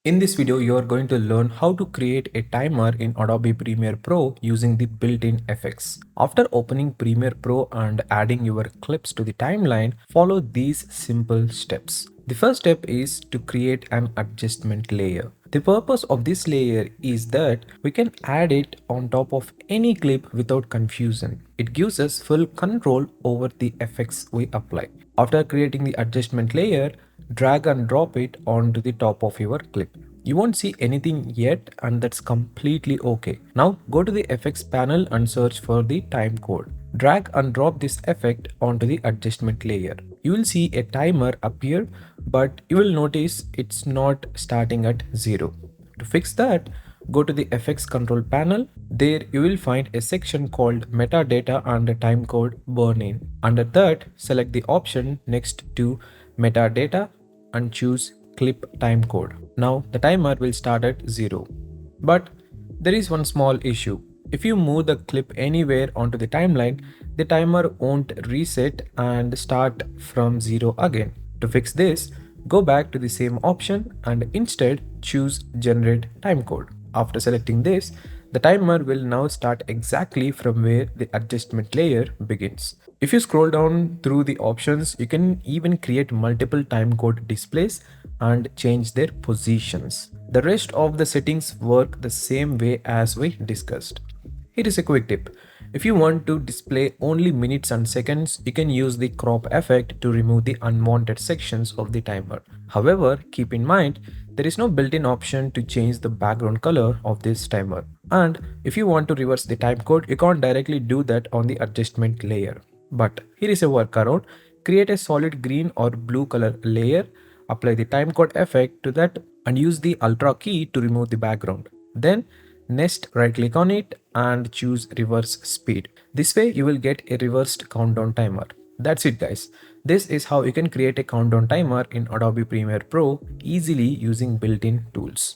In this video, you are going to learn how to create a timer in Adobe Premiere Pro using the built-in effects. After opening Premiere Pro and adding your clips to the timeline, follow these simple steps. The first step is to create an adjustment layer. The purpose of this layer is that we can add it on top of any clip without confusion. It gives us full control over the effects we apply. After creating the adjustment layer, drag and drop it onto the top of your clip. You won't see anything yet, and that's completely okay. Now go to the effects panel and search for the time code. Drag and drop this effect onto the adjustment layer. You will see a timer appear, but you will notice it's not starting at 0. To fix that, go to the effects control panel. There you will find a section called metadata and the time code burn in. Under that, select the option next to metadata and choose clip time code. Now the timer will start at 0. But there is one small issue. If you move the clip anywhere onto the timeline, the timer won't reset and start from 0 again. To fix this, go back to the same option and instead choose generate time code. After selecting this, the timer will now start exactly from where the adjustment layer begins. If you scroll down through the options, you can even create multiple time code displays and change their positions. The rest of the settings work the same way as we discussed. Here is a quick tip. If you want to display only minutes and seconds, you can use the crop effect to remove the unwanted sections of the timer. However, keep in mind, there is no built-in option to change the background color of this timer. And if you want to reverse the time code, you can't directly do that on the adjustment layer. But here is a workaround. Create a solid green or blue color layer, apply the time code effect to that and use the Ultra key to remove the background. Then next, right click on it and choose reverse speed. This way you will get a reversed countdown timer. That's it guys. This is how you can create a countdown timer in Adobe Premiere Pro easily using built-in tools.